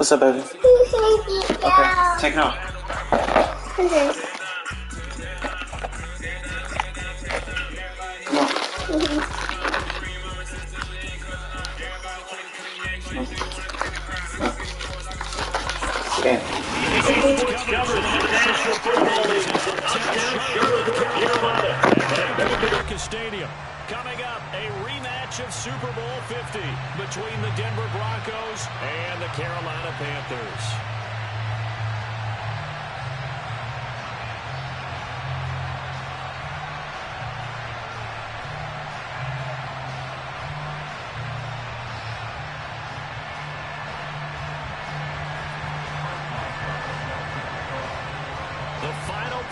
What's up, baby? Okay, take it off. Okay. Come on. Yeah. Stadium. Coming up, a rematch of Super Bowl 50 between the Denver Broncos and the Carolina Panthers.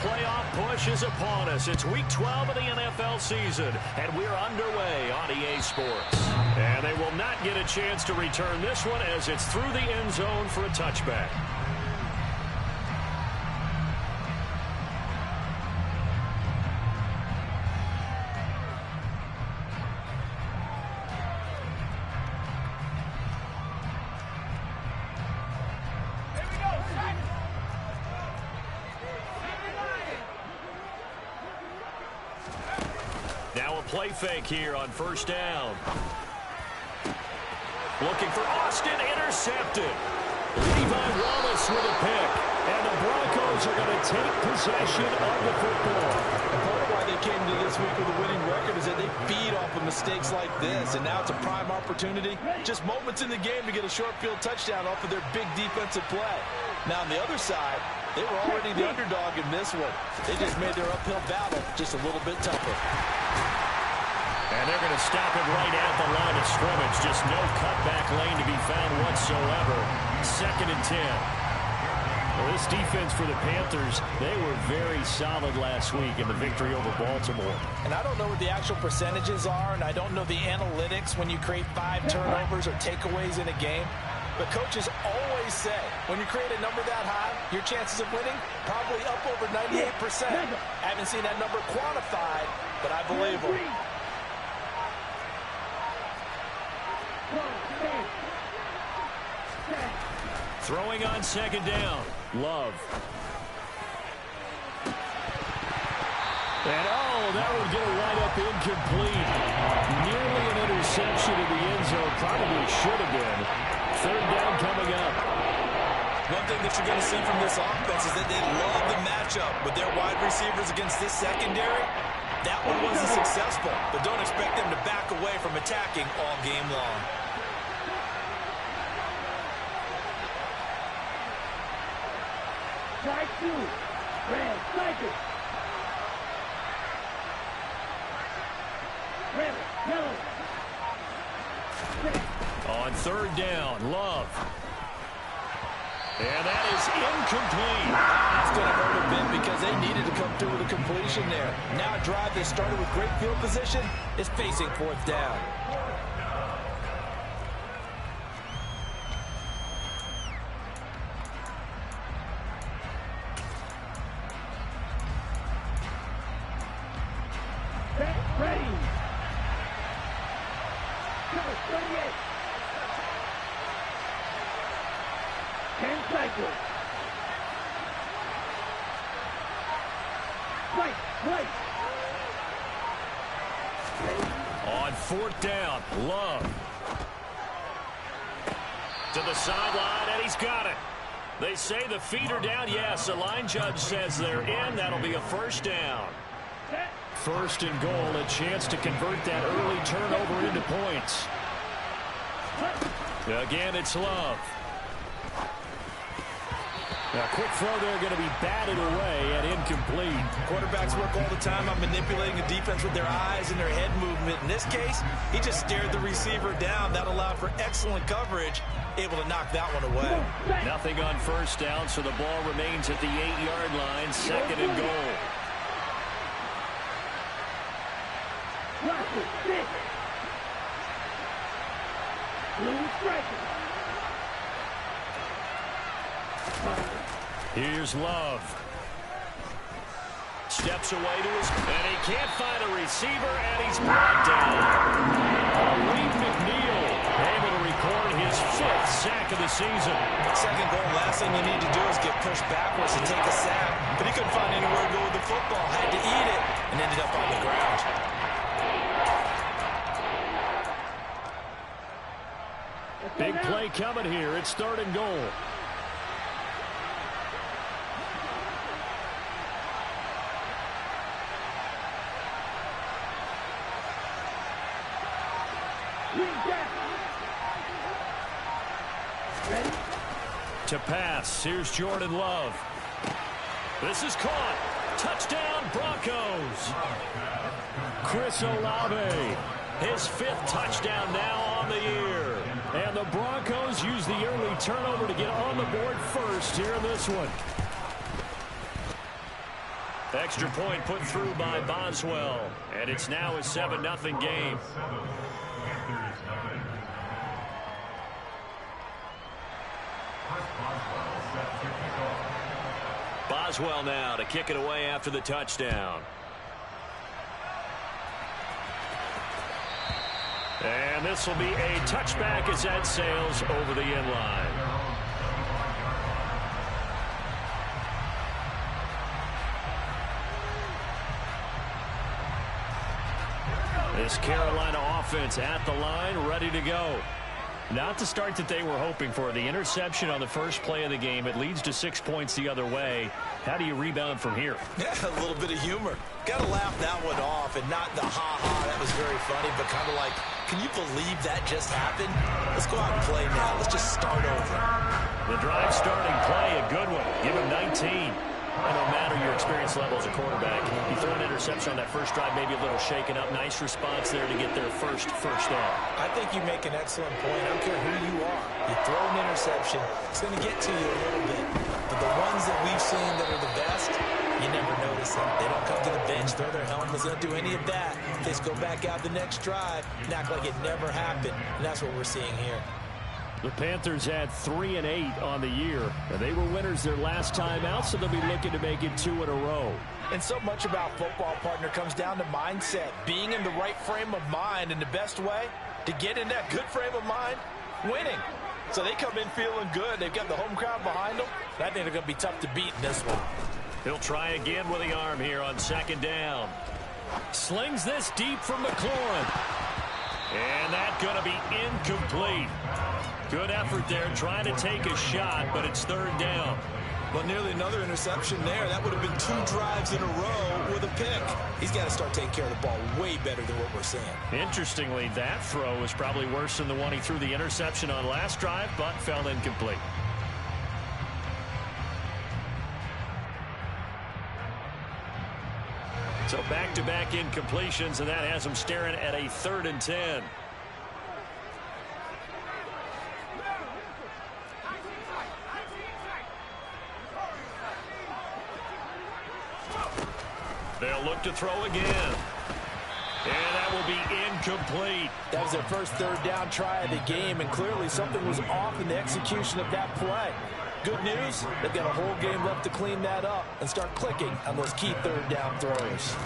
Playoff push is upon us. It's week 12 of the NFL season, and we're underway on EA Sports. And they will not get a chance to return this one as it's through the end zone for a touchback. Now a play fake here on first down. Looking for Austin, intercepted. Levi Wallace with a pick. And the Broncos are going to take possession of the football. Part of why they came to this week with a winning record is that they feed off of mistakes like this. And now it's a prime opportunity. Just moments in the game to get a short field touchdown off of their big defensive play. Now on the other side, they were already the underdog in this one. They just made their uphill battle just a little bit tougher. And they're going to stop it right at the line of scrimmage. Just no cutback lane to be found whatsoever. 2nd and 10. Well, this defense for the Panthers, they were very solid last week in the victory over Baltimore. And I don't know what the actual percentages are, and I don't know the analytics when you create 5 turnovers or takeaways in a game. But coaches always say, when you create a number that high, your chances of winning probably up over 98%. I haven't seen that number quantified, but I believe them. Throwing on 2nd down. Love. And that would get a right up incomplete. Nearly an interception in the end zone. Probably should have been. 3rd down coming up. One thing that you're going to see from this offense is that they love the matchup with their wide receivers against this secondary. That one wasn't successful, but don't expect them to back away from attacking all game long. Strike 2. Red, strike it. Red, yellow. On 3rd down, Love. And that is incomplete. That's going to hurt a bit because they needed to come through with a completion there. Now a drive that started with great field position is facing 4th down. Ready. Cover 38. 10 cycles. Right. On 4th down, Love. To the sideline, and he's got it. They say the feet are down. Yes, the line judge says they're in. That'll be a 1st down. 1st and goal, a chance to convert that early turnover into points. Again, it's Love. A quick throw there going to be batted away and incomplete. Quarterbacks work all the time on manipulating the defense with their eyes and their head movement. In this case, he just stared the receiver down. That allowed for excellent coverage, able to knock that one away. Nothing on 1st down, so the ball remains at the 8-yard line, 2nd and goal. Here's Love. Steps away to his, and he can't find a receiver, and he's brought down. Reed McNeil able to record his 5th sack of the season. Second goal, last thing you need to do is get pushed backwards and take a sack. But he couldn't find anywhere to go with the football. Had to eat it and ended up on the ground. Big play coming here. It's 3rd and goal. To pass. Here's Jordan Love. This is caught. Touchdown, Broncos. Chris Olave. His 5th touchdown now on the year. And the Broncos use the early turnover to get on the board first here in this one. Extra point put through by Boswell. And it's now a 7-0 game. Boswell now to kick it away after the touchdown. And this will be a touchback as that sails over the end line. This Carolina offense at the line, ready to go. Not the start that they were hoping for. The interception on the first play of the game. It leads to 6 points the other way. How do you rebound from here? Yeah, a little bit of humor. Got to laugh that one off, and not the ha-ha. That was very funny, but kind of like, can you believe that just happened? Let's go out and play now. Let's just start over. The drive starting play, a good one. Give him 19. And no matter your experience level as a quarterback, you throw an interception on that first drive, maybe a little shaken up. Nice response there to get their first down. I think you make an excellent point. I don't care who you are. You throw an interception, it's going to get to you a little bit. But the ones that we've seen that are the best, you never notice them. They don't come to the bench, throw their helmets, they don't do any of that. They just go back out the next drive and act like it never happened. And that's what we're seeing here. The Panthers had 3-8 on the year, and they were winners their last time out, so they'll be looking to make it 2 in a row. And so much about football, partner, comes down to mindset. Being in the right frame of mind, and the best way to get in that good frame of mind, winning. So they come in feeling good. They've got the home crowd behind them. And I think they're going to be tough to beat in this one. He'll try again with the arm here on 2nd down. Slings this deep from McLaurin. And that's going to be incomplete. Good effort there, trying to take a shot, but it's 3rd down. But nearly another interception there. That would have been 2 drives in a row with a pick. He's got to start taking care of the ball way better than what we're seeing. Interestingly, that throw was probably worse than the one he threw the interception on last drive, but fell incomplete. So back-to-back incompletions, and that has him staring at a 3rd and 10. They'll look to throw again. And that will be incomplete. That was their first 3rd down try of the game, and clearly something was off in the execution of that play. Good news, they've got a whole game left to clean that up and start clicking on those key 3rd down throws.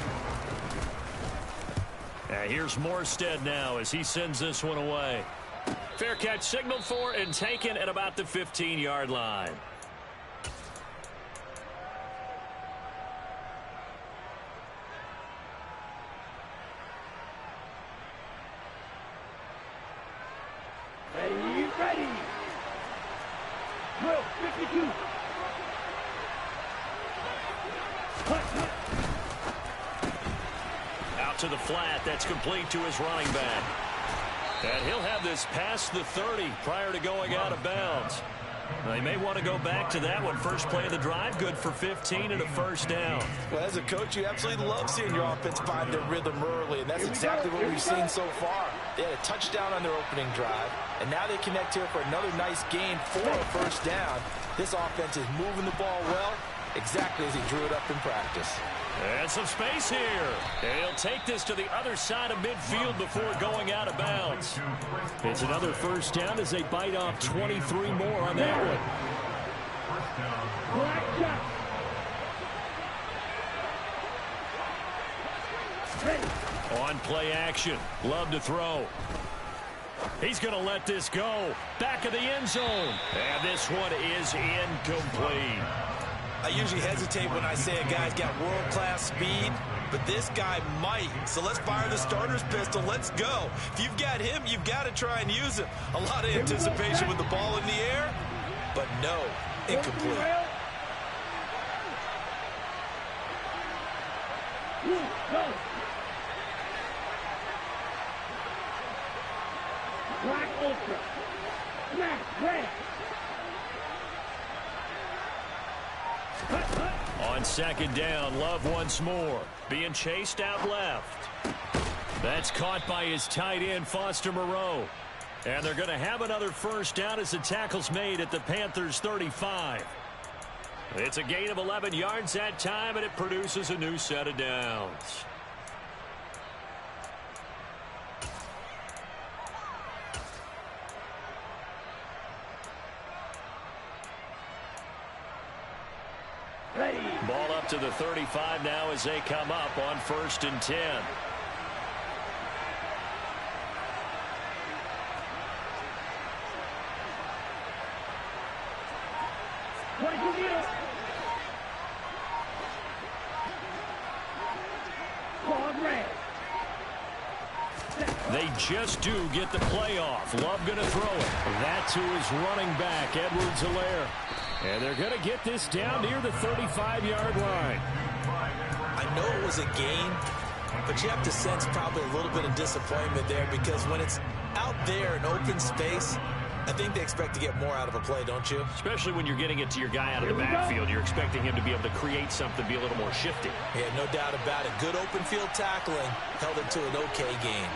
Here's Morstead now as he sends this one away. Fair catch signaled for and taken at about the 15-yard line. Ready. Drill 52. Out to the flat. That's complete to his running back. And he'll have this past the 30 prior to going out of bounds. They may want to go back to that one. First play of the drive, good for 15 and a 1st down. Well, as a coach, you absolutely love seeing your offense find their rhythm early, and that's exactly what we've seen so far. They had a touchdown on their opening drive, and now they connect here for another nice gain for a 1st down. This offense is moving the ball well, exactly as he drew it up in practice. And some space here. And he'll take this to the other side of midfield before going out of bounds. It's another 1st down as they bite off 23 more on that one. On play action. Love to throw. He's going to let this go. Back of the end zone. And this one is incomplete. I usually hesitate when I say a guy's got world-class speed, but this guy might. So let's fire the starter's pistol. Let's go. If you've got him, you've got to try and use him. A lot of anticipation with the ball in the air, but no, incomplete. Go. Black Ultra. Black Red. On second down, Love once more. Being chased out left. That's caught by his tight end, Foster Moreau. And they're going to have another first down as the tackle's made at the Panthers' 35. It's a gain of 11 yards that time, and it produces a new set of downs. Ready. Ball up to the 35 now as they come up on 1st and 10. They just do get the play off. Love going to throw it. That to his running back, Edwards-Helaire. And they're going to get this down near the 35-yard line. I know it was a gain, but you have to sense probably a little bit of disappointment there because when it's out there in open space, I think they expect to get more out of a play, don't you? Especially when you're getting it to your guy out of the backfield. You're expecting him to be able to create something, be a little more shifty. Yeah, no doubt about it. Good open field tackling held it to an okay gain.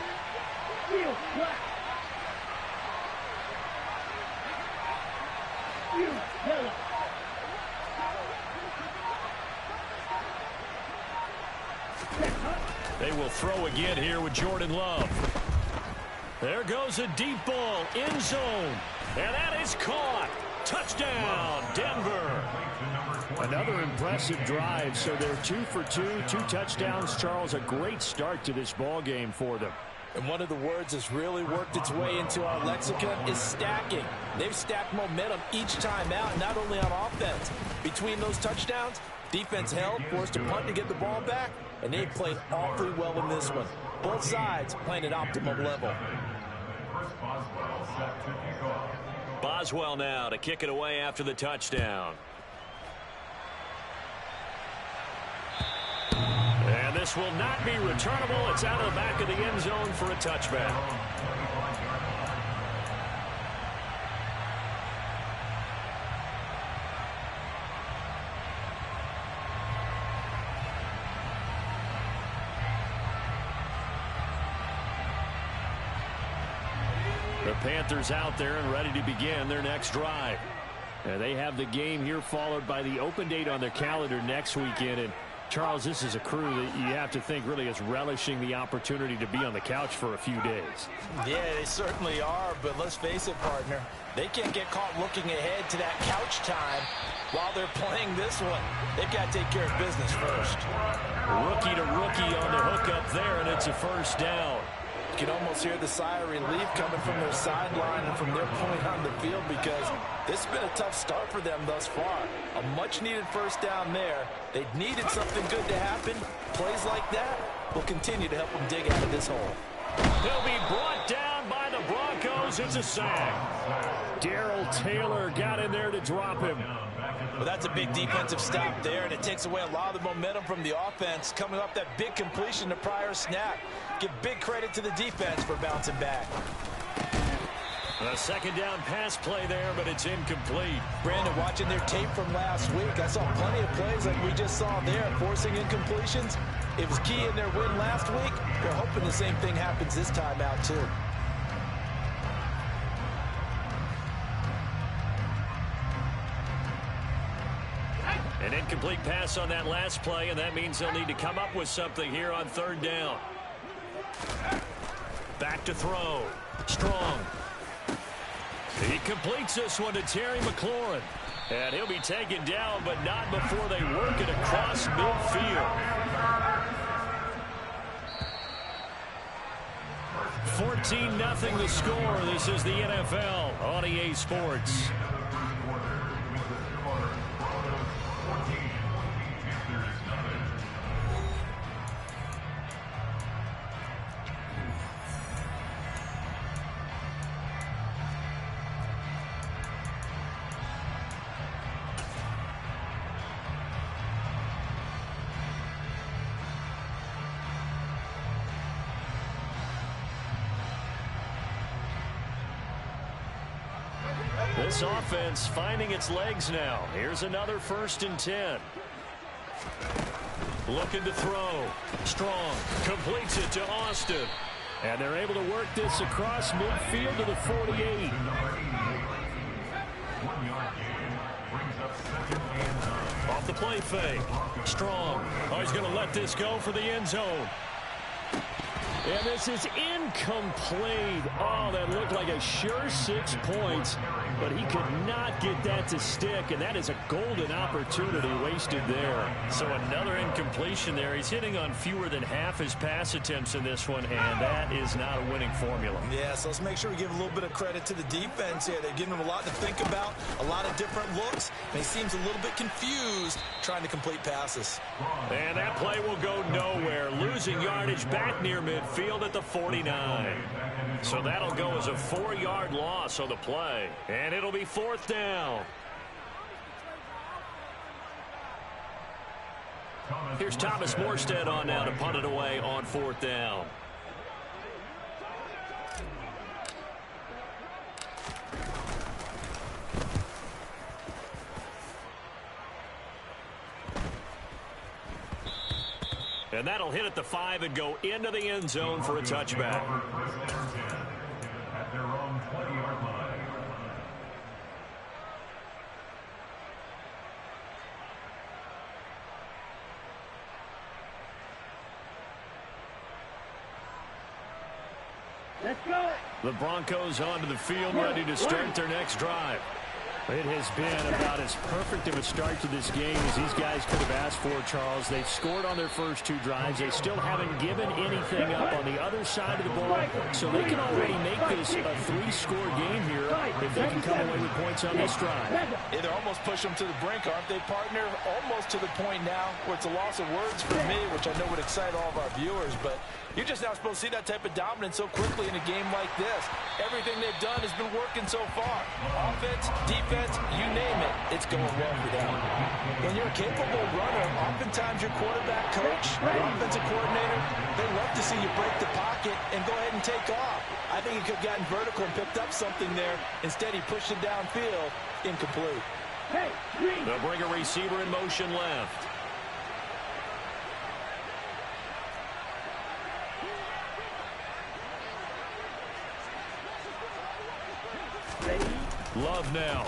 Field flat. Field yellow. They will throw again here with Jordan Love. There goes a deep ball, end zone, and that is caught. Touchdown, Denver. Another impressive drive, so they're 2 for 2, 2 touchdowns. Charles, a great start to this ball game for them. And one of the words that's really worked its way into our lexicon is stacking. They've stacked momentum each time out, not only on offense. Between those touchdowns, defense held, forced a punt to get the ball back, and they played awfully well in this one. Both sides playing at optimum level. Boswell now to kick it away after the touchdown. And this will not be returnable. It's out of the back of the end zone for a touchback. The Panthers out there and ready to begin their next drive. And they have the game here followed by the open date on their calendar next weekend. And Charles, this is a crew that you have to think really is relishing the opportunity to be on the couch for a few days. Yeah, they certainly are, but let's face it, partner. They can't get caught looking ahead to that couch time while they're playing this one. They've got to take care of business first. Rookie to rookie on the hook up there, and it's a first down. You can almost hear the sigh of relief coming from their sideline and from their point on the field because this has been a tough start for them thus far. A much-needed first down there. They needed something good to happen. Plays like that will continue to help them dig out of this hole. He'll be brought down by the Broncos. It's a sack. Darrell Taylor got in there to drop him. Well, that's a big defensive stop there, and it takes away a lot of the momentum from the offense coming off that big completion the prior snap. Give big credit to the defense for bouncing back. A second down pass play there, but it's incomplete. Brandon, watching their tape from last week, I saw plenty of plays like we just saw there, forcing incompletions. It was key in their win last week. They're hoping the same thing happens this time out, too. An incomplete pass on that last play, and that means they'll need to come up with something here on third down. Back to throw. Strong. He completes this one to Terry McLaurin. And he'll be taken down, but not before they work it across midfield. 14-0 the score. This is the NFL on EA Sports. This offense finding its legs now. Here's another 1st and 10. Looking to throw. Strong completes it to Austin. And they're able to work this across midfield to the 48. Off the play fake. Strong. Oh, he's going to let this go for the end zone. And this is incomplete. Oh, that looked like a sure 6 points, but he could not get that to stick, and that is a golden opportunity wasted there. So another incompletion there. He's hitting on fewer than half his pass attempts in this one, and that is not a winning formula. Yeah, so let's make sure we give a little bit of credit to the defense here. They're giving him a lot to think about, a lot of different looks, and he seems a little bit confused trying to complete passes. And that play will go nowhere. Losing yardage back near midfield at the 49. So that'll go as a 4-yard loss on the play. And it'll be 4th down. Here's Thomas Morstead on now to punt it away on 4th down. And that'll hit at the 5 and go into the end zone for a touchback. At their own 20-yard line. Let's go. The Broncos onto the field, ready to start their next drive. It has been about as perfect of a start to this game as these guys could have asked for, Charles. They've scored on their first 2 drives. They still haven't given anything up on the other side of the ball, so they can already make this a 3-score game here if they can come away with points on this drive. Yeah, they're almost pushing them to the brink, aren't they, partner? Almost to the point now where it's a loss of words for me, which I know would excite all of our viewers, but you're just not supposed to see that type of dominance so quickly in a game like this. Everything they've done has been working so far. Offense, defense, you name it, it's going well for them. When you're a capable runner, oftentimes your quarterback coach, your offensive coordinator, they love to see you break the pocket and go ahead and take off. I think he could have gotten vertical and picked up something there. Instead, he pushed it downfield, incomplete. Hey, green. They'll bring a receiver in motion left. Love now.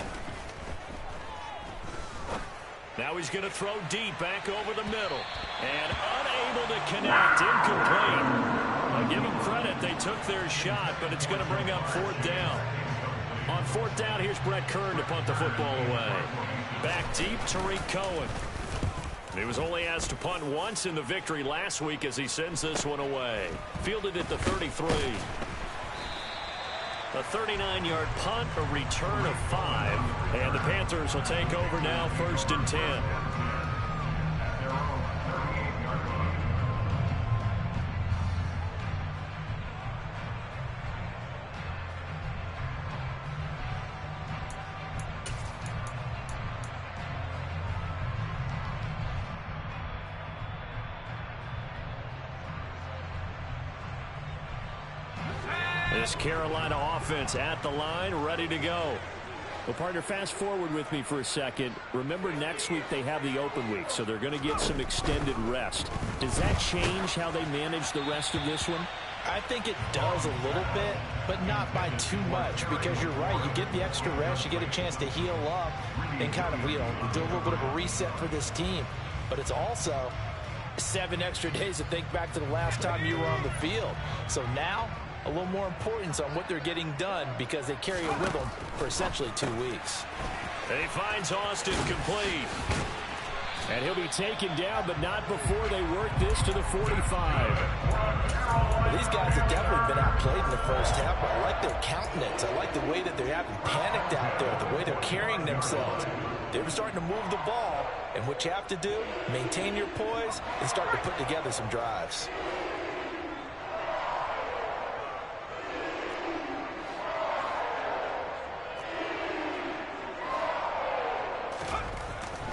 Now he's going to throw deep back over the middle. And unable to connect. Incomplete. I give them credit. They took their shot, but it's going to bring up 4th down. On 4th down, here's Brett Kern to punt the football away. Back deep, Tariq Cohen. He was only asked to punt once in the victory last week as he sends this one away. Fielded at the 33. A 39-yard punt, a return of 5. And the Panthers will take over now, 1st and 10. This Carolina offense at the line, ready to go. Well, partner, fast forward with me for a second. Remember, next week they have the open week, so they're going to get some extended rest. Does that change how they manage the rest of this one? I think it does a little bit, but not by too much, because you're right. You get the extra rest, you get a chance to heal up and kind of, do a little bit of a reset for this team. But it's also 7 extra days to think back to the last time you were on the field. So now, a little more importance on what they're getting done because they carry it with them for essentially 2 weeks. And he finds Austin complete. And he'll be taken down, but not before they work this to the 45. These guys have definitely been outplayed in the first half, but I like their countenance. I like the way that they're having panicked out there, the way they're carrying themselves. They're starting to move the ball, and what you have to do, maintain your poise and start to put together some drives.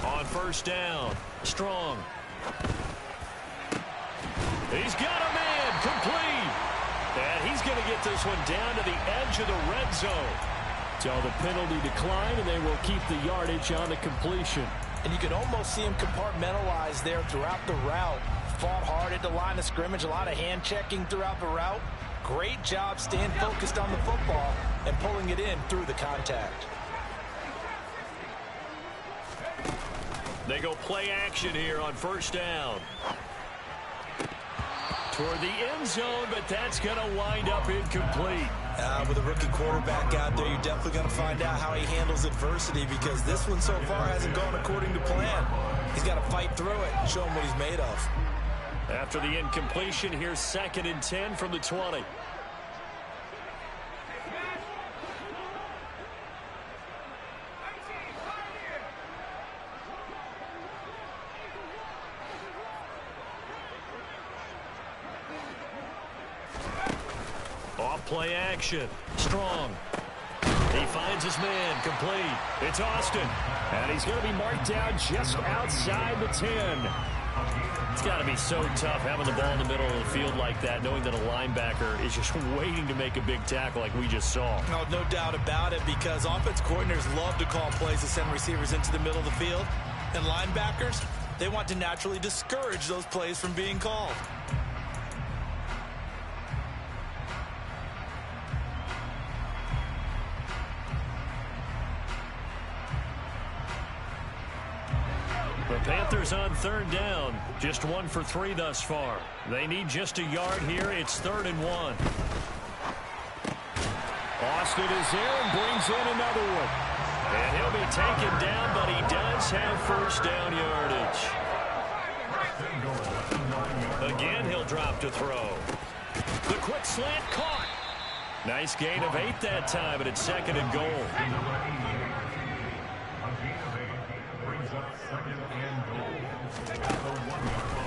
On first down, Strong. He's got a man, complete. And he's going to get this one down to the edge of the red zone. So the penalty decline, and they will keep the yardage on the completion. And you can almost see him compartmentalize there throughout the route. Fought hard at the line of scrimmage, a lot of hand checking throughout the route. Great job staying focused on the football and pulling it in through the contact. They go play action here on first down. Toward the end zone, but that's going to wind up incomplete. With a rookie quarterback out there, you're definitely going to find out how he handles adversity, because this one so far hasn't gone according to plan. He's got to fight through it and show him what he's made of. After the incompletion, here's 2nd and 10 from the 20. Off play action. Strong. He finds his man, complete. It's Austin. And he's going to be marked down just outside the 10. It's got to be so tough having the ball in the middle of the field like that, knowing that a linebacker is just waiting to make a big tackle like we just saw. No doubt about it, because offense coordinators love to call plays to send receivers into the middle of the field. And linebackers, they want to naturally discourage those plays from being called. The Panthers on 3rd down. Just 1 for 3 thus far. They need just a yard here. It's 3rd and 1. Austin is there and brings in another one. And he'll be taken down, but he does have first down yardage. Again, he'll drop to throw. The quick slant caught. Nice gain of 8 that time, but it's 2nd and goal.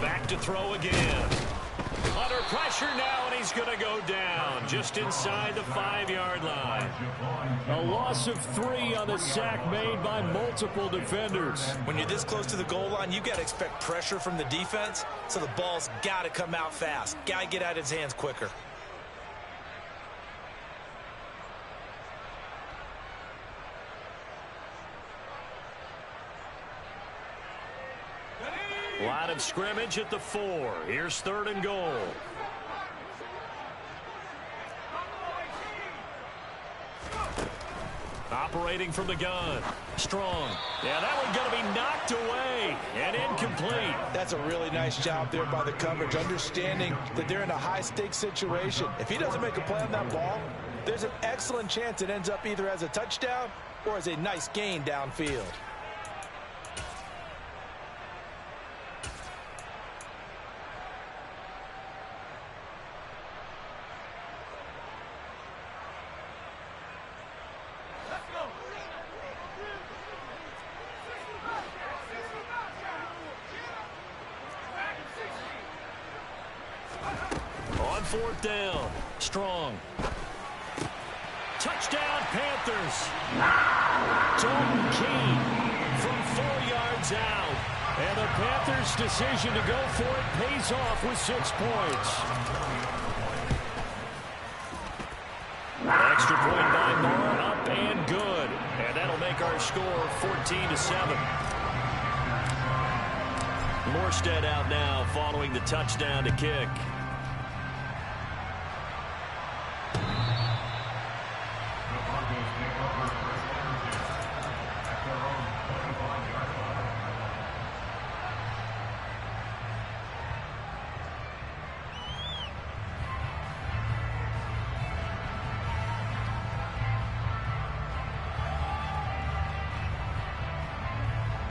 Back to throw again. Under pressure now, and he's going to go down just inside the 5-yard line. A loss of 3 on the sack made by multiple defenders. When you're this close to the goal line, you've got to expect pressure from the defense, so the ball's got to come out fast. Got to get out of his hands quicker. Line of scrimmage at the 4. Here's 3rd and goal. Operating from the gun. Strong. Yeah, that one's going to be knocked away and incomplete. That's a really nice job there by the coverage, understanding that they're in a high-stakes situation. If he doesn't make a play on that ball, there's an excellent chance it ends up either as a touchdown or as a nice gain downfield. On 4th down, Strong. Touchdown, Panthers. Dalton Keene from 4 yards out. And the Panthers' decision to go for it pays off with 6 points. Extra point by Moore, up and good. And that'll make our score 14-7. Morstead out now following the touchdown to kick.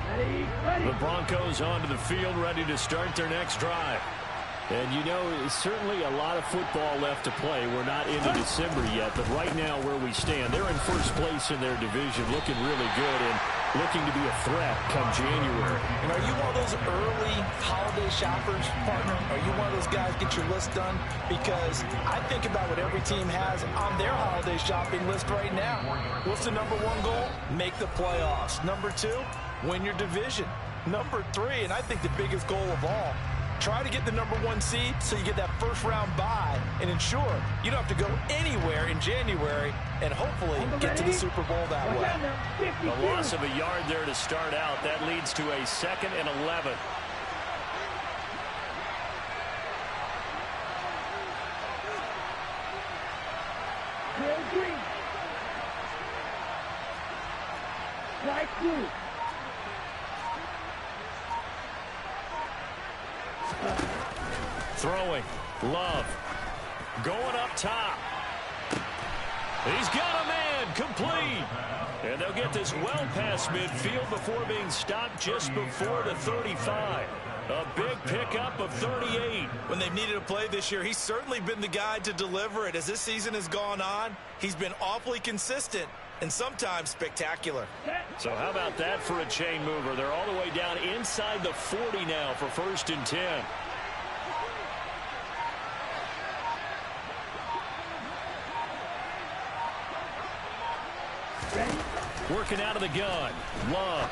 Ready? The Broncos onto the field, ready to start their next drive. And, you know, certainly a lot of football left to play. We're not into December yet, but right now where we stand, they're in first place in their division, looking really good and looking to be a threat come January. And are you one of those early holiday shoppers, partner? Are you one of those guys get your list done? Because I think about what every team has on their holiday shopping list right now. What's the number one goal? Make the playoffs. Number two, win your division. Number three, and I think the biggest goal of all, try to get the number one seed so you get that first round bye and ensure you don't have to go anywhere in January and hopefully get to the Super Bowl that way. A loss of a yard there to start out. That leads to a 2nd and 11. Green. Strike 2. Throwing. Love. Going up top. He's got a man. Complete. And they'll get this well past midfield before being stopped just before the 35. A big pickup of 38. When they've needed a play this year, he's certainly been the guy to deliver it. As this season has gone on, he's been awfully consistent and sometimes spectacular. So how about that for a chain mover? They're all the way down inside the 40 now for 1st and 10. Working out of the gun. Love.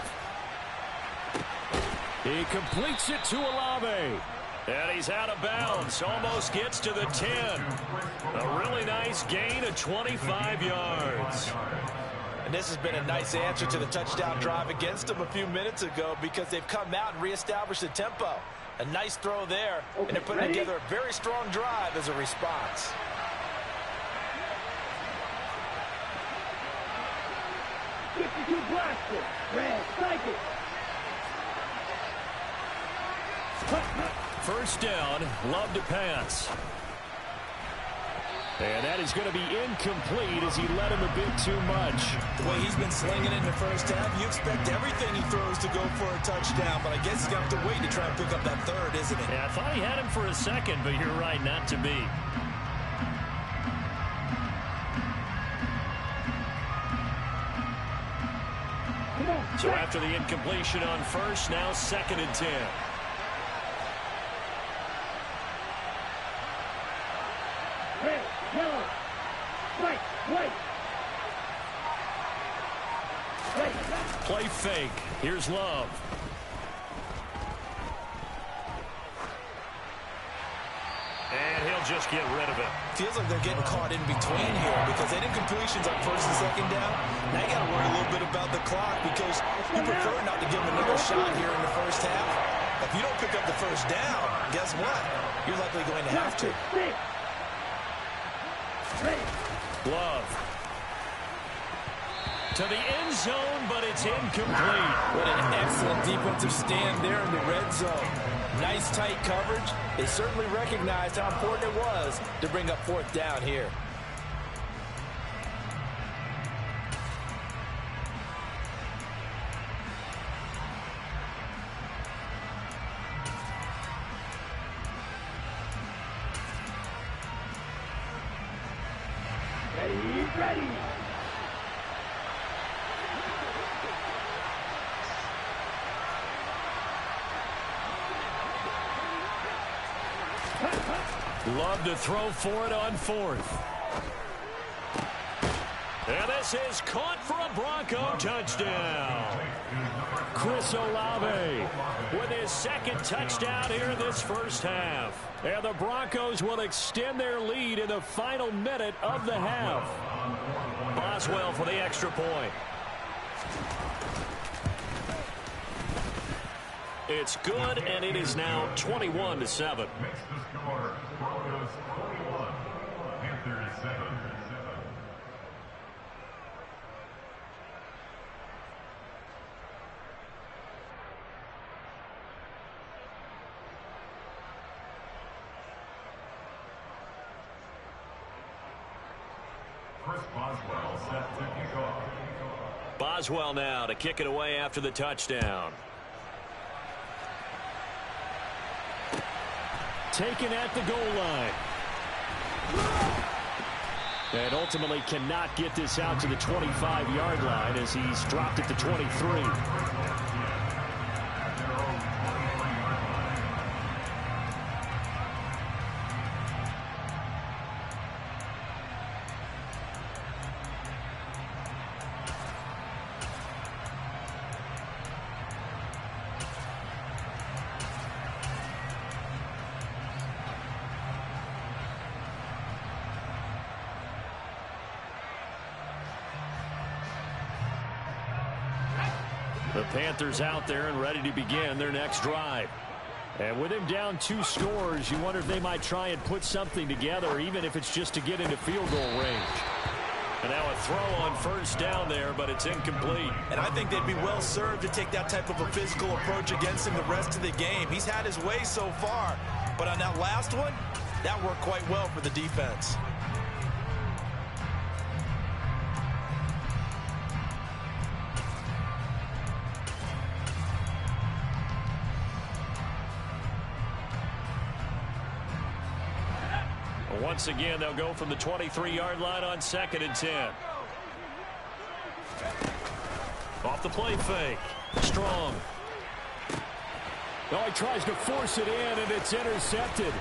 He completes it to Olave. And he's out of bounds. Almost gets to the 10. A really nice gain of 25 yards. And this has been a nice answer to the touchdown drive against them a few minutes ago because they've come out and reestablished the tempo. A nice throw there, and they're putting together a very strong drive as a response. Blaster. Red, strike it. First down, Love to pass. And that is going to be incomplete as he led him a bit too much. The way he's been slinging it in the first half, you expect everything he throws to go for a touchdown, but I guess he's going to have to wait to try and pick up that third, isn't it? Yeah, I thought he had him for a second, but you're right, not to be. So after the incompletion on first, now 2nd and 10. Red, yellow, white, white. Play fake. Here's Love. And he'll just get rid of it. Feels like they're getting caught in between here because they did completions on 1st and 2nd down. Now you got to worry a little bit about the clock because you prefer not to give them another shot here in the first half. If you don't pick up the first down, guess what? You're likely going to have to. Love. To the end zone, but it's incomplete. What an excellent defensive stand there in the red zone. Nice tight coverage. They certainly recognized how important it was to bring up 4th down here. Ready. Love to throw for it on 4th. And this is caught for a Bronco touchdown. Chris Olave with his 2nd touchdown here in this first half. And the Broncos will extend their lead in the final minute of the half. Boswell for the extra point. It's good, and it is now 21-7. Makes the score Broncos 21, Panthers 7. Chris Boswell set to kick off. Boswell now to kick it away after the touchdown. taken at the goal line. And ultimately cannot get this out to the 25-yard line as he's dropped it to 23. The Panthers out there and ready to begin their next drive. And with him down 2 scores, you wonder if they might try and put something together, even if it's just to get into field goal range. And now a throw on first down there, but it's incomplete. And I think they'd be well served to take that type of a physical approach against him the rest of the game. He's had his way so far, but on that last one, that worked quite well for the defense. Once again, they'll go from the 23-yard line on 2nd and 10. Off the play fake. Strong. Oh, he tries to force it in, and it's intercepted.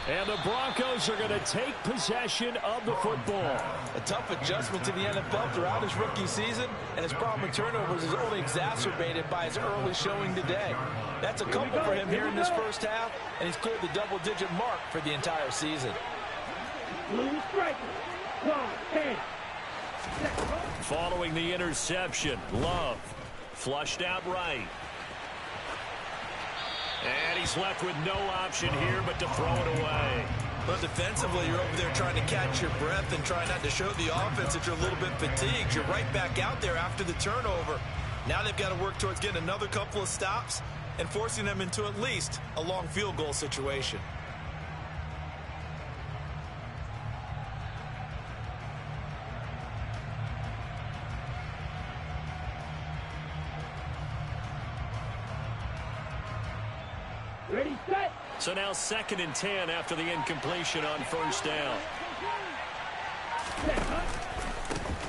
And the Broncos are going to take possession of the football. A tough adjustment to the NFL throughout his rookie season, and his problem with turnovers is only exacerbated by his early showing today. That's a couple for him here in this first half, and he's cleared the double-digit mark for the entire season. Blue striker. 10. Following the interception, Love flushed out right. And he's left with no option here but to throw it away. But defensively, you're over there trying to catch your breath and try not to show the offense that you're a little bit fatigued. You're right back out there after the turnover. Now they've got to work towards getting another couple of stops and forcing them into at least a long field goal situation. Ready, set. So now 2nd and 10 after the incompletion on first down.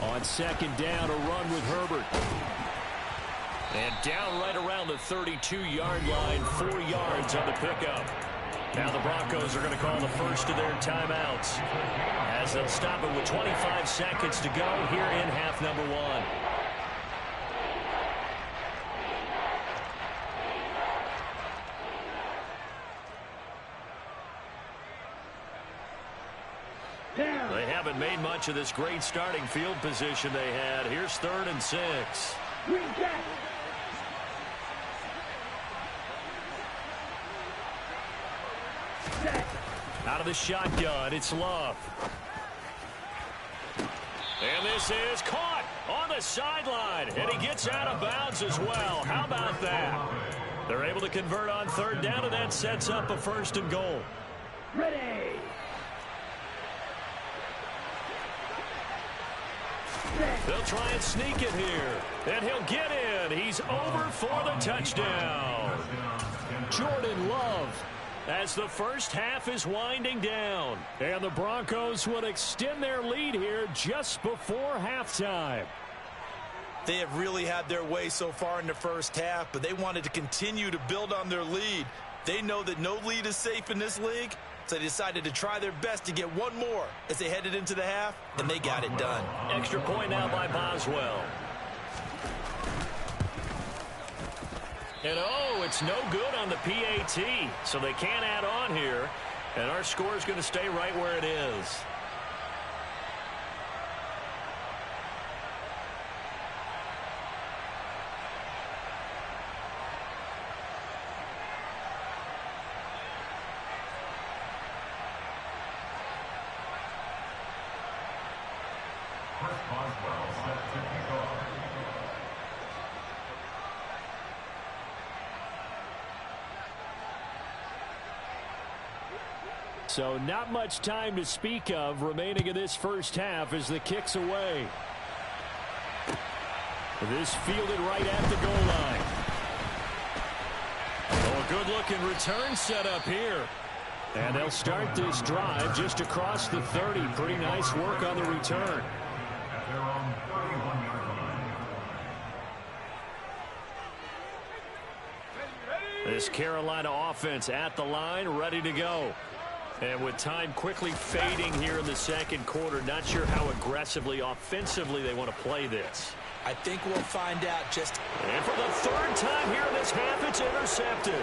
On 2nd down, a run with Herbert. And down right around the 32-yard line, 4 yards on the pickup. Now the Broncos are going to call the first of their timeouts as they'll stop it with 25 seconds to go here in half number 1. They haven't made much of this great starting field position they had. Here's 3rd and 6. Green jacket. Out of the shotgun, it's Love. And this is caught on the sideline. And he gets out of bounds as well. How about that? They're able to convert on 3rd down, and that sets up a 1st and goal. Ready. They'll try and sneak it here. And he'll get in. He's over for the touchdown. Jordan Love as the first half is winding down. And the Broncos will extend their lead here just before halftime. They have really had their way so far in the first half, but they wanted to continue to build on their lead. They know that no lead is safe in this league, so they decided to try their best to get one more as they headed into the half, and they got it done. Extra point now by Boswell. And oh, it's no good on the PAT, so they can't add on here, and our score is going to stay right where it is. So not much time to speak of remaining in this first half as the kick's away. This fielded right at the goal line. Oh, a Good-looking return set up here. And they'll start this drive just across the 30. Pretty nice work on the return. At their own 31-yard line. This Carolina offense at the line, ready to go. And with time quickly fading here in the second quarter, not sure how aggressively, offensively they want to play this. I think we'll find out just... And for the third time here in this half, it's intercepted.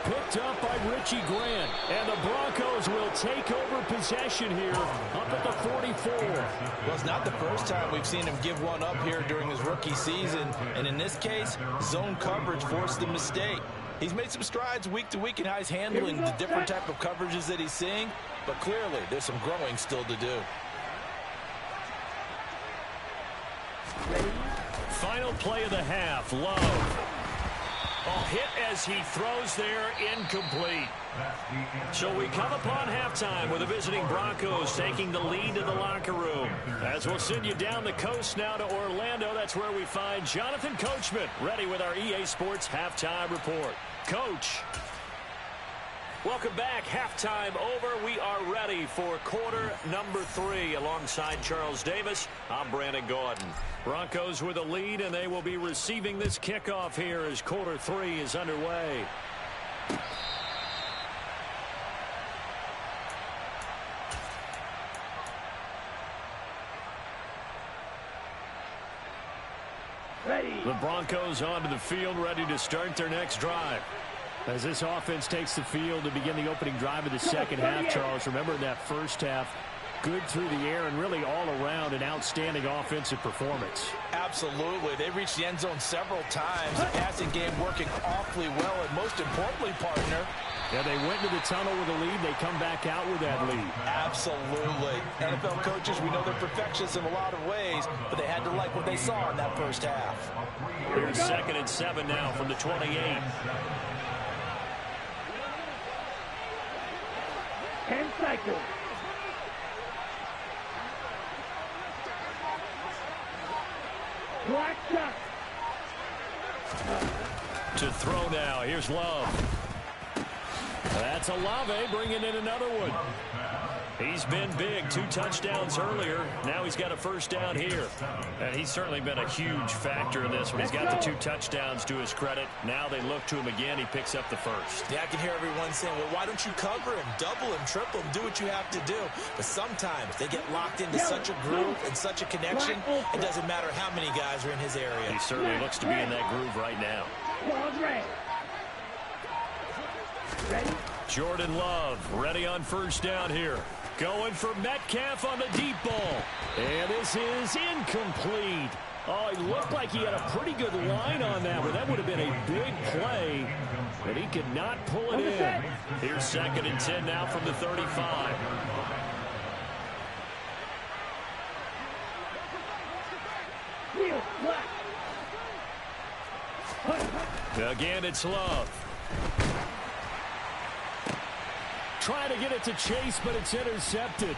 Picked up by Richie Grant. And the Broncos will take over possession here up at the 44. Well, it's not the first time we've seen him give one up here during his rookie season. And in this case, zone coverage forced the mistake. He's made some strides week to week in how he's handling the different type of coverages that he's seeing. But clearly, there's some growing still to do. Final play of the half, Love. Hit as he throws there, incomplete. So we come upon halftime with the visiting Broncos taking the lead to the locker room. As we'll send you down the coast now to Orlando, that's where we find Jonathan Coachman, ready with our EA Sports Halftime Report. Coach. Welcome back. Halftime over. We are ready for quarter number 3. Alongside Charles Davis, I'm Brandon Gaudin. Broncos with a lead, and they will be receiving this kickoff here as quarter 3 is underway. Ready. The Broncos onto the field, ready to start their next drive. As this offense takes the field to begin the opening drive of the second half, Charles, remember in that first half, good through the air and really all around an outstanding offensive performance. Absolutely. They reached the end zone several times. The passing game working awfully well, and most importantly, partner, yeah, they went to the tunnel with a lead. They come back out with that lead. absolutely. NFL coaches, we know they're perfectionists in a lot of ways, but they had to like what they saw in that first half. Here's 2nd and 7 now from the 28. 10 cycles. Black shot. To throw now. Here's Love. That's Olave bringing in another one. He's been big. 2 touchdowns earlier. Now he's got a first down here. And he's certainly been a huge factor in this one. He's got the 2 touchdowns to his credit. Now they look to him again. He picks up the first. Yeah, I can hear everyone saying, well, why don't you cover him, double him, triple him, do what you have to do. But sometimes they get locked into such a groove and such a connection, it doesn't matter how many guys are in his area. He certainly looks to be in that groove right now. Ball's red. Ready? Jordan Love ready on first down here. Going for Metcalf on the deep ball. And this is incomplete. Oh, he looked like he had a pretty good line on that, but that would have been a big play. But he could not pull it in. Here's 2nd and 10 now from the 35. Wheel flat. Again, it's Love. Trying to get it to Chase, but it's intercepted.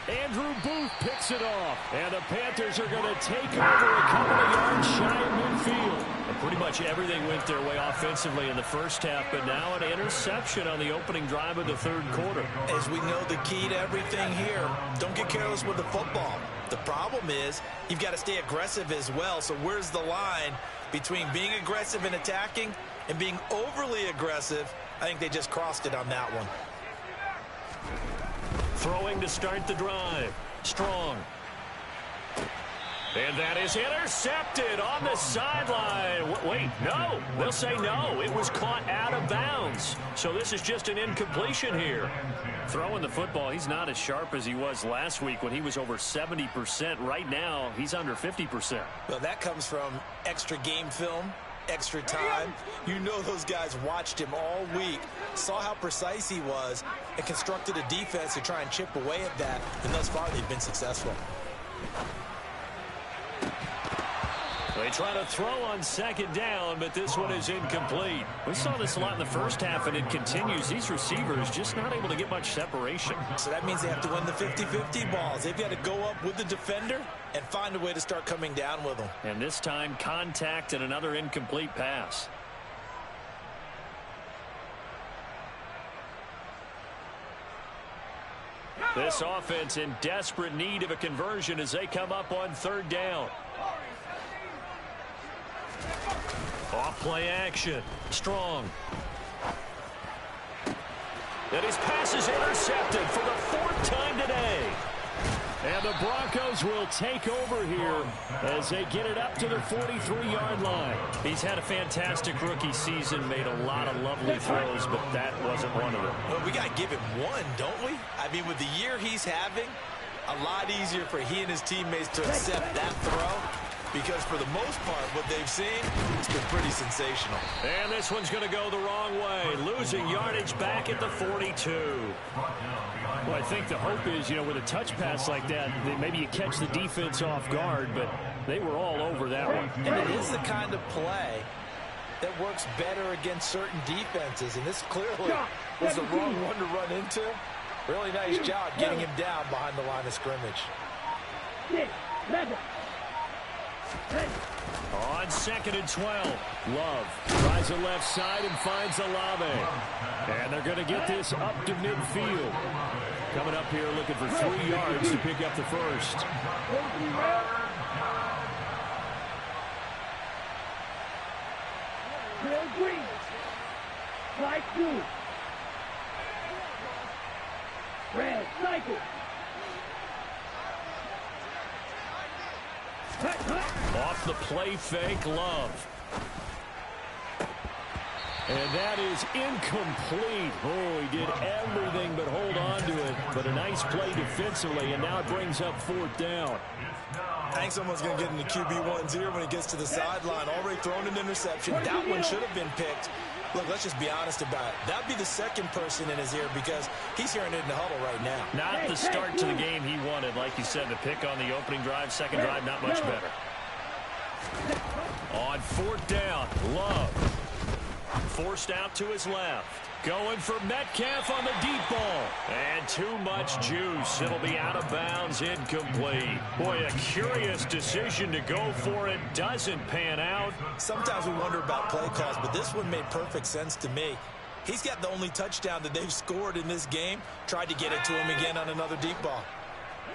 Andrew Booth picks it off. And the Panthers are going to take over a couple of yards shy of midfield. And pretty much everything went their way offensively in the first half, but now an interception on the opening drive of the third quarter. As we know, the key to everything here, don't get careless with the football. The problem is you've got to stay aggressive as well. So where's the line between being aggressive and attacking and being overly aggressive? I think they just crossed it on that one. Throwing to start the drive. Strong. And that is intercepted on the sideline. Wait, no. They'll say no. It was caught out of bounds. So this is just an incompletion here. Throwing the football, he's not as sharp as he was last week when he was over 70%. Right now, he's under 50%. Well, that comes from extra game film, extra time. You know those guys watched him all week, saw how precise he was, and constructed a defense to try and chip away at that. And thus far, they've been successful. They try to throw on second down, but this one is incomplete. We saw this a lot in the first half, and it continues. These receivers just not able to get much separation. So that means they have to win the 50-50 balls. They've got to go up with the defender and find a way to start coming down with them. And this time, contact and another incomplete pass. This offense in desperate need of a conversion as they come up on third down. Off play action. Strong. And his pass is intercepted for the fourth time today. And the Broncos will take over here as they get it up to the 43-yard line. He's had a fantastic rookie season, made a lot of lovely throws, but that wasn't one of them. Well, we got to give him one, don't we? I mean, with the year he's having, a lot easier for he and his teammates to accept that throw. Because for the most part, what they've seen, it's been pretty sensational. And this one's going to go the wrong way. Losing yardage back at the 42. Well, I think the hope is, with a touch pass like that, that maybe you catch the defense off guard, but they were all over that one. And it is the kind of play that works better against certain defenses. And this clearly was the wrong one to run into. Really nice job getting him down behind the line of scrimmage. On 2nd and 12, Love tries the left side and finds Olave. And they're going to get this up to midfield. Coming up here looking for 3 yards to pick up the first. Real green. Fly 2. Red cycle. Off the play fake, Love. And that is incomplete. Oh, he did everything but hold on to it. But a nice play defensively, and now it brings up 4th down. I think someone's going to get into QB1's ear when he gets to the sideline. Already thrown an interception. That one should have been picked. Look, let's just be honest about it. That would be the second person in his ear because he's hearing it in the huddle right now. Not the start to the game he wanted. Like you said, the pick on the opening drive, second drive, not much better. On 4th down, Love. Forced out to his left. Going for Metcalf on the deep ball. And too much juice. It'll be out of bounds, incomplete. Boy, a curious decision to go for it. Doesn't pan out. Sometimes we wonder about play calls, but this one made perfect sense to me. He's got the only touchdown that they've scored in this game. Tried to get it to him again on another deep ball.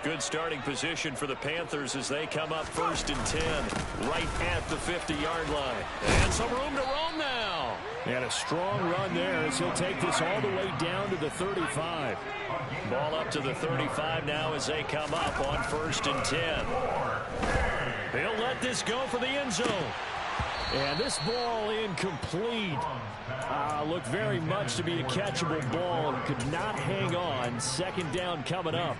Good starting position for the Panthers as they come up 1st and 10, right at the 50-yard line. And some room to roam now. And a strong run there as he'll take this all the way down to the 35. Ball up to the 35 now as they come up on 1st and 10. They'll let this go for the end zone. And this ball incomplete. Looked very much to be a catchable ball and could not hang on. 2nd down coming up.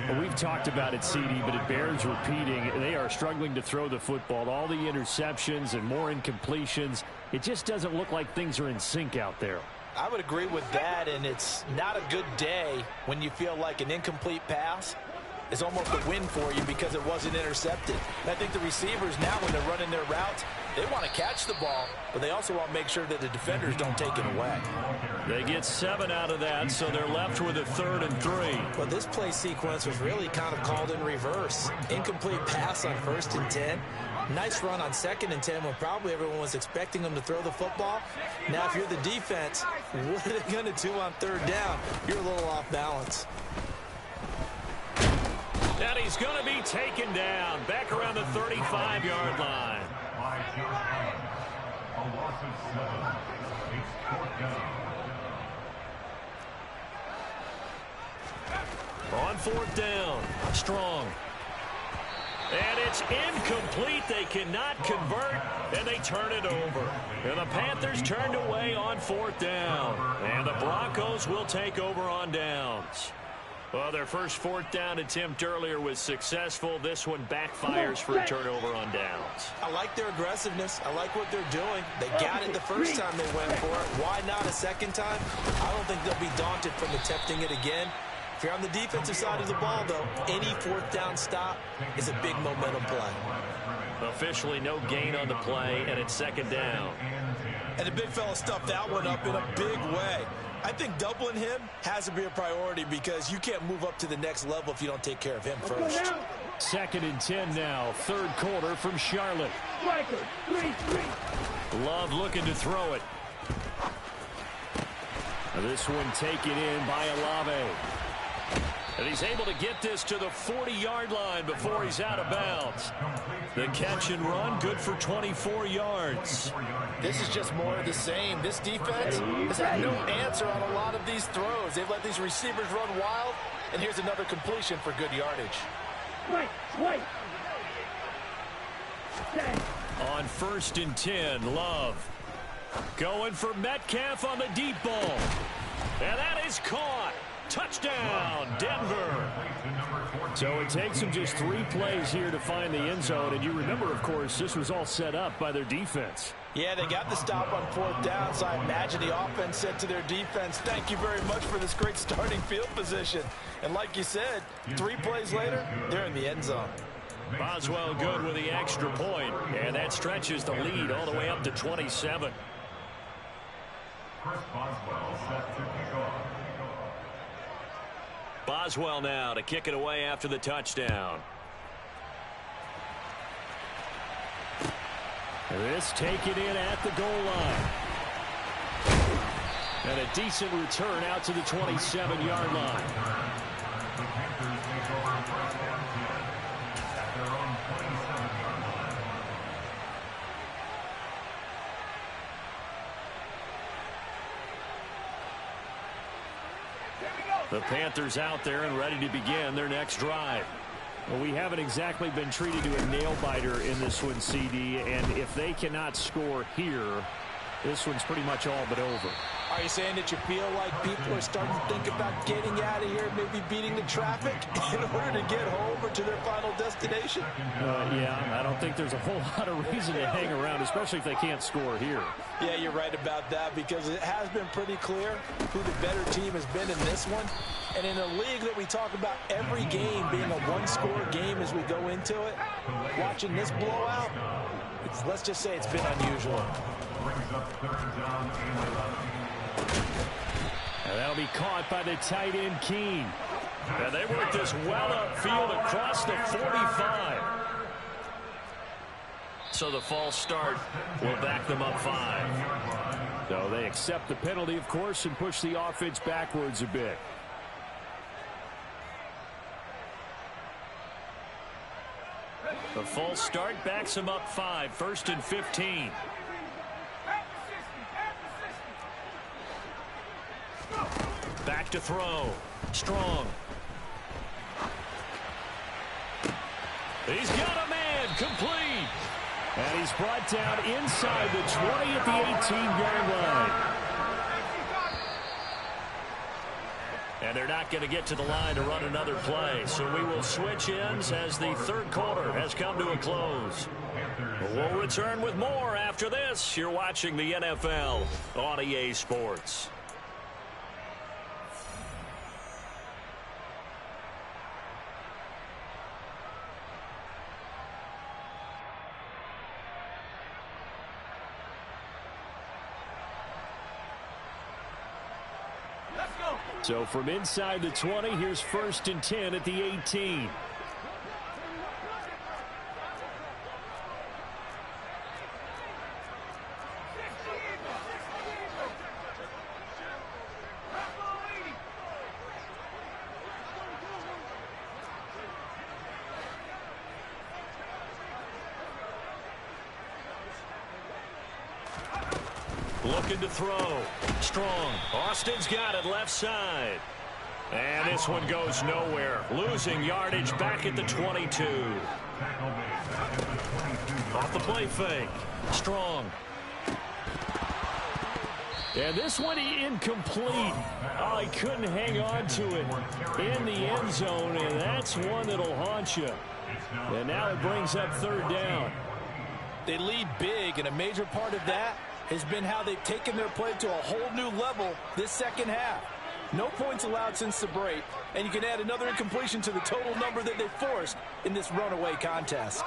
Well, we've talked about it, CD, but it bears repeating. They are struggling to throw the football. All the interceptions and more incompletions. It just doesn't look like things are in sync out there. I would agree with that, and it's not a good day when you feel like an incomplete pass is almost a win for you because it wasn't intercepted. And I think the receivers now, when they're running their routes, they want to catch the ball, but they also want to make sure that the defenders don't take it away. They get 7 out of that, so they're left with a 3rd and 3. But this play sequence was really kind of called in reverse. Incomplete pass on 1st and 10. Nice run on 2nd and 10 when probably everyone was expecting them to throw the football. Now, if you're the defense, what are they going to do on 3rd down? You're a little off balance. And he's going to be taken down back around the 35-yard line. A loss of 7. It's 4th down. On 4th down, Strong. And it's incomplete. They cannot convert, and they turn it over. And the Panthers turned away on 4th down. And the Broncos will take over on downs. Well, their first 4th down attempt earlier was successful. This one backfires for a turnover on downs. I like their aggressiveness. I like what they're doing. They got it the first time they went for it. Why not a second time? I don't think they'll be daunted from attempting it again. If you're on the defensive side of the ball, though, any 4th down stop is a big momentum play. Officially no gain on the play, and it's 2nd down. And the big fella stuffed that one up in a big way. I think doubling him has to be a priority because you can't move up to the next level if you don't take care of him first. 2nd and 10 now, 3rd quarter from Charlotte. Striker, 3-3. Love looking to throw it. This one taken in by Olave. And he's able to get this to the 40-yard line before he's out of bounds. The catch and run, good for 24 yards. This is just more of the same. This defense has had no answer on a lot of these throws. They've let these receivers run wild, and here's another completion for good yardage. Right. On 1st and 10, Love. Going for Metcalf on the deep ball. And that is caught. Touchdown, Denver. So it takes them just 3 plays here to find the end zone. And you remember, of course, this was all set up by their defense. Yeah, they got the stop on 4th down, so I imagine the offense said to their defense, thank you very much for this great starting field position. And like you said, 3 plays later, they're in the end zone. Boswell good with the extra point, and that stretches the lead all the way up to 27. Chris Boswell set to kick off. Boswell now to kick it away after the touchdown. This taken in at the goal line. And a decent return out to the 27-yard line. The Panthers take over 1st and 10 at their own 27-yard line. The Panthers out there and ready to begin their next drive. Well, we haven't exactly been treated to a nail-biter in this one, CD, and if they cannot score here, this one's pretty much all but over. Are you saying that you feel like people are starting to think about getting out of here, maybe beating the traffic in order to get home or to their final destination? Yeah, I don't think there's a whole lot of reason to hang around, especially if they can't score here. Yeah, you're right about that, because it has been pretty clear who the better team has been in this one. And in a league that we talk about every game being a one-score game as we go into it, watching this blowout, let's just say it's been unusual. Brings up 3rd down and 11. And that'll be caught by the tight end, Keene. And they work this well upfield across the 45. So the false start will back them up 5. So they accept the penalty, of course, and push the offense backwards a bit. The false start backs them up 5, 1st and 15. Back to throw. Strong. He's got a man. Complete. And he's brought down inside the 20 at the 18-yard line. And they're not going to get to the line to run another play. So we will switch ends as the 3rd quarter has come to a close. We'll return with more after this. You're watching the NFL on EA Sports. So from inside the 20, here's 1st and 10 at the 18. Looking to throw. Strong. Austin's got it left side. And this one goes nowhere. Losing yardage back at the 22. Off the play fake. Strong. And this one incomplete. Oh, he couldn't hang on to it in the end zone, and that's one that'll haunt you. And now it brings up 3rd down. They lead big, and a major part of that has been how they've taken their play to a whole new level this second half. No points allowed since the break, and you can add another incompletion to the total number that they forced in this runaway contest.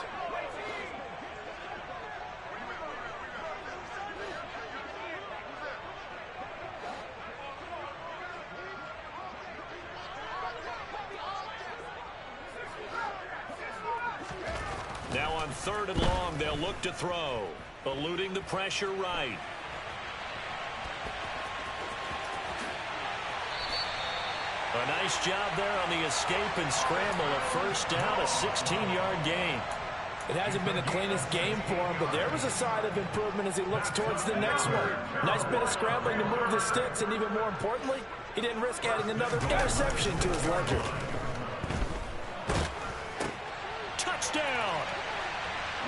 Now on 3rd and long, they'll look to throw. Eluding the pressure right. A nice job there on the escape and scramble. A first down, a 16-yard gain. It hasn't been the cleanest game for him, but there was a sign of improvement as he looks towards the next one. Nice bit of scrambling to move the sticks, and even more importantly, he didn't risk adding another interception to his ledger. Touchdown!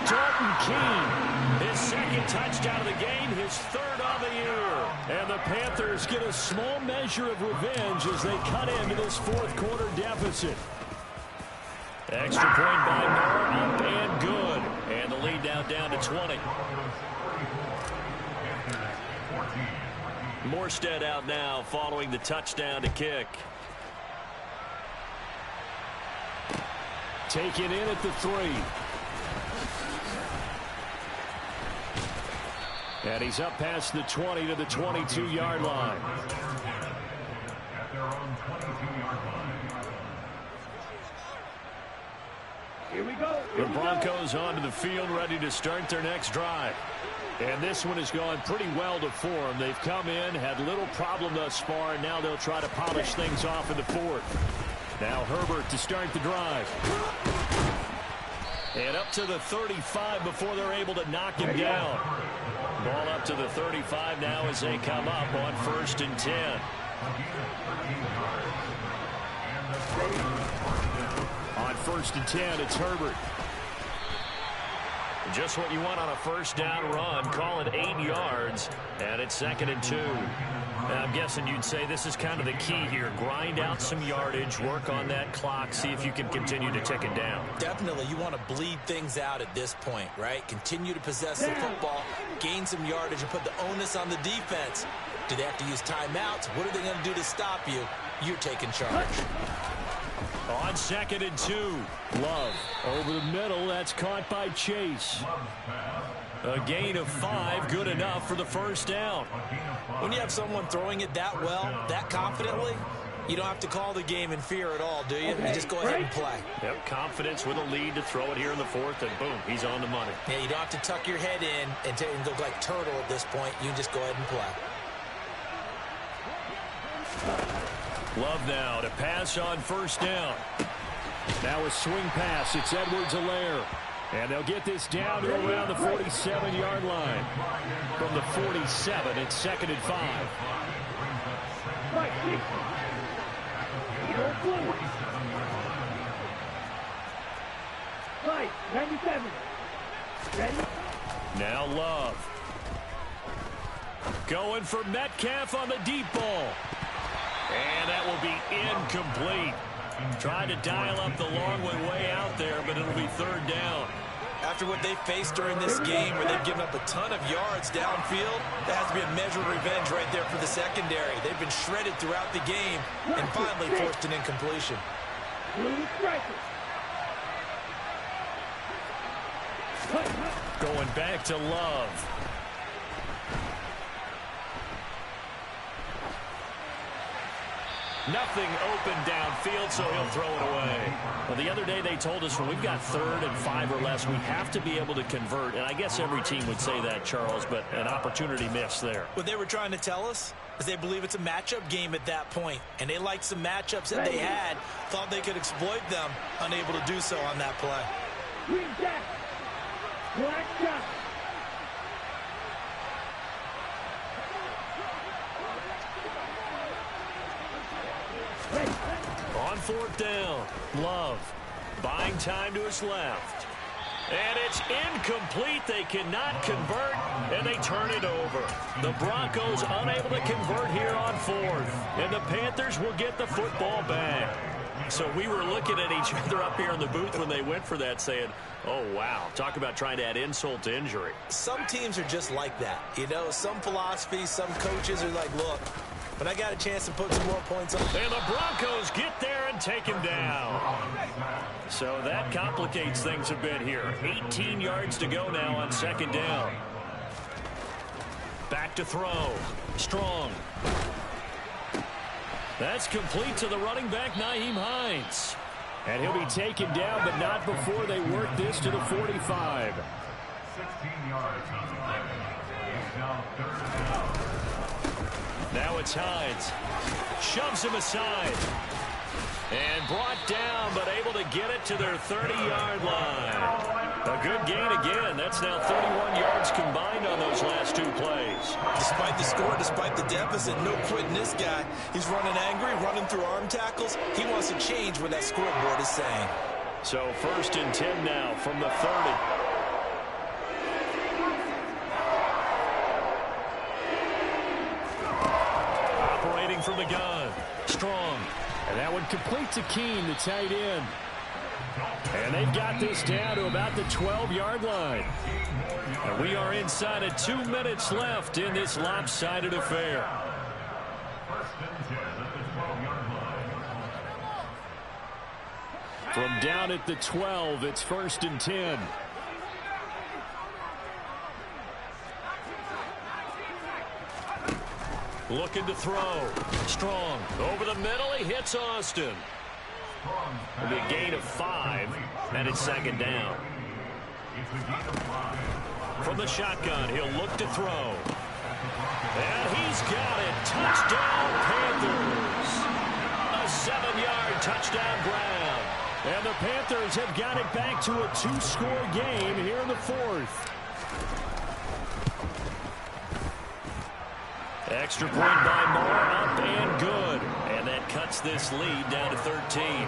Dalton Keene, his second touchdown of the game, his third of the year. And the Panthers get a small measure of revenge as they cut into this fourth quarter deficit. Extra point by Moore, up and good. And the lead now down to 20. Morstead out now following the touchdown to kick. Taken in at the 3. And he's up past the 20 to the 22-yard line. At their own 22-yard line. Here we go. The Broncos onto the field, ready to start their next drive. And this one has gone pretty well to form. They've come in, had little problem thus far, and now they'll try to polish things off in the fourth. Now Herbert to start the drive. And up to the 35 before they're able to knock him down. Ball up to the 35 now as they come up on 1st and 10. On 1st and 10, it's Herbert. Just what you want on a first down run. Call it 8 yards, and it's 2nd and 2. Now, I'm guessing you'd say this is kind of the key here. Grind out some yardage, work on that clock, see if you can continue to tick it down. Definitely, you want to bleed things out at this point, right? Continue to possess the football, gain some yardage, and put the onus on the defense. Do they have to use timeouts? What are they going to do to stop you? You're taking charge. On 2nd and 2, Love over the middle. That's caught by Chase. A gain of 5, good enough for the first down. When you have someone throwing it that well, that confidently, you don't have to call the game in fear at all, do you? You just go ahead and play. Yep, confidence with a lead to throw it here in the fourth, and boom, he's on the money. Yeah, you don't have to tuck your head in and go like turtle at this point. You can just go ahead and play. Love now to pass on first down. Now a swing pass. It's Edwards-Helaire. And they'll get this down to around the 47-yard line. From the 47, it's 2nd and 5. Mike, Mike, 97. Ready? Now Love. Going for Metcalf on the deep ball. And that will be incomplete. Trying to dial up the long one way out there, but it'll be 3rd down. After what they faced during this game where they've given up a ton of yards downfield, that has to be a measure of revenge right there for the secondary. They've been shredded throughout the game and finally forced an incompletion. Blue striker. Going back to Love. Nothing open downfield, so he'll throw it away. Well, the other day they told us when we've got 3rd and 5 or less, we have to be able to convert. And I guess every team would say that, Charles, but an opportunity missed there. What they were trying to tell us is they believe it's a matchup game at that point, and they liked some matchups that they had, thought they could exploit them, unable to do so on that play. Green jacket. Black jacket. On 4th down, Love buying time to his left. And it's incomplete. They cannot convert, and they turn it over. The Broncos unable to convert here on 4th, and the Panthers will get the football back. So we were looking at each other up here in the booth when they went for that saying, oh, wow, talk about trying to add insult to injury. Some teams are just like that. You know, some philosophies, some coaches are like, look, but I got a chance to put some more points on. And the Broncos get there and take him down. So that complicates things a bit here. 18 yards to go now on 2nd down. Back to throw. Strong. That's complete to the running back, Nyheim Hines. And he'll be taken down, but not before they work this to the 45. 16 yards on the play. Now it's Hines. Shoves him aside. And brought down, but able to get it to their 30-yard line. A good gain again. That's now 31 yards combined on those last two plays. Despite the score, despite the deficit, no quitting this guy. He's running angry, running through arm tackles. He wants to change what that scoreboard is saying. So 1st and 10 now from the 30. Operating from the gun. Strong. And that one complete to Keene, the tight end. And they've got this down to about the 12-yard line. And we are inside of 2 minutes left in this lopsided affair. From down at the 12, it's 1st and 10. Looking to throw. Strong. Over the middle, he hits Austin. It'll be a gain of 5, and it's 2nd down. From the shotgun, he'll look to throw. And he's got it. Touchdown, Panthers. A 7-yard touchdown ground. And the Panthers have got it back to a 2-score game here in the 4th. Extra point by Moore, up and good. And that cuts this lead down to 13.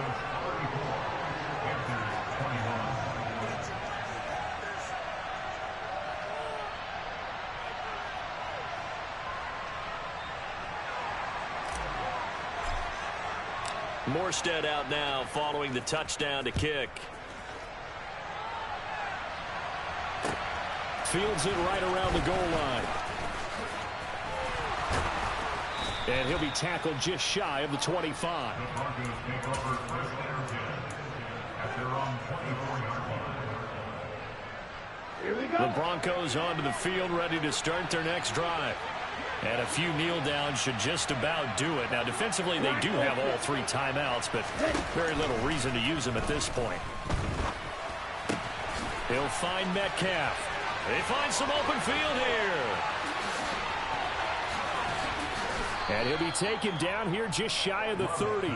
Morstead out now following the touchdown to kick. Fields it right around the goal line. And he'll be tackled just shy of the 25. The Broncos onto the field, ready to start their next drive. And a few kneel downs should just about do it. Now, defensively, they do have all 3 timeouts, but very little reason to use them at this point. He'll find Metcalf. They find some open field here. And he'll be taken down here just shy of the 30.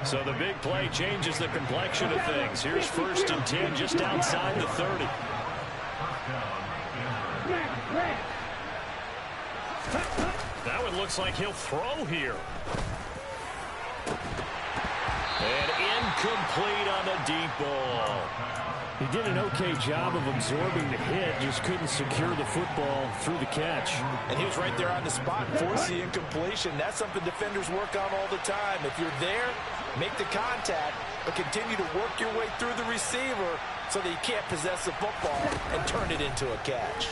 So the big play changes the complexion of things. Here's 1st and 10 just outside the 30. That one looks like he'll throw here. And incomplete on the deep ball. He did an okay job of absorbing the hit, just couldn't secure the football through the catch. And he was right there on the spot, force the incompletion. That's something defenders work on all the time. If you're there, make the contact, but continue to work your way through the receiver so that you can't possess the football and turn it into a catch.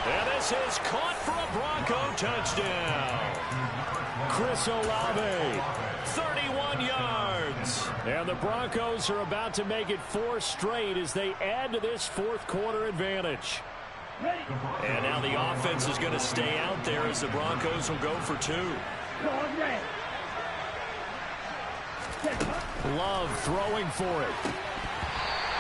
And this is caught for a Bronco touchdown. Chris Olave, 31 yards. And the Broncos are about to make it 4 straight as they add to this 4th quarter advantage. And now the offense is going to stay out there as the Broncos will go for 2. Love throwing for it.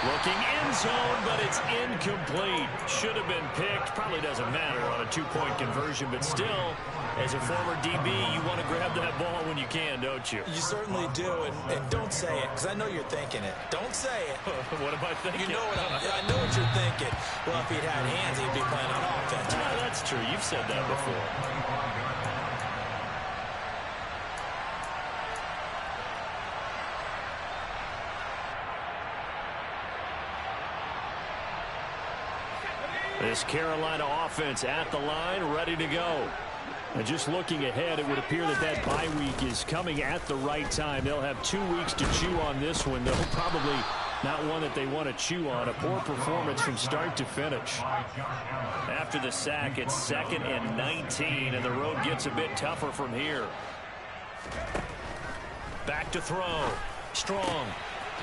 Looking end zone, but it's incomplete. Should have been picked. Probably doesn't matter on a 2-point conversion, but still, as a former DB, you want to grab that ball when you can, don't you? You certainly do, and don't say it, because I know you're thinking it. Don't say it. What am I thinking? You know I know what you're thinking. Well, if he'd had hands, he'd be playing on offense. Yeah, that's true. You've said that before. This Carolina offense at the line, ready to go. And just looking ahead, it would appear that that bye week is coming at the right time. They'll have 2 weeks to chew on this one, though probably not one that they want to chew on. A poor performance from start to finish. After the sack, it's 2nd and 19, and the road gets a bit tougher from here. Back to throw. Strong.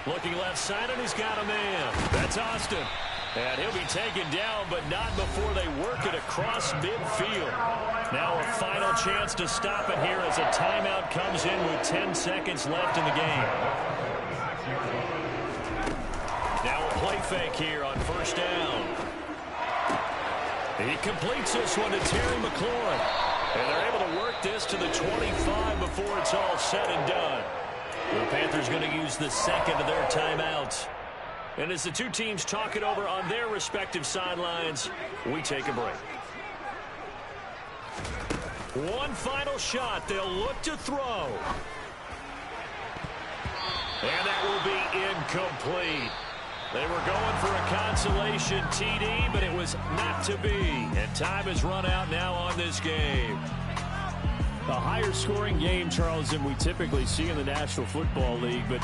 Looking left side, and he's got a man. That's Austin. And he'll be taken down, but not before they work it across midfield. Now a final chance to stop it here as a timeout comes in with 10 seconds left in the game. Now a play fake here on first down. He completes this one to Terry McLaurin. And they're able to work this to the 25 before it's all said and done. The Panthers going to use the second of their timeouts. And as the two teams talk it over on their respective sidelines, we take a break. One final shot. They'll look to throw. And that will be incomplete. They were going for a consolation TD, but it was not to be. And time has run out now on this game. A higher scoring game, Charles, than we typically see in the National Football League, but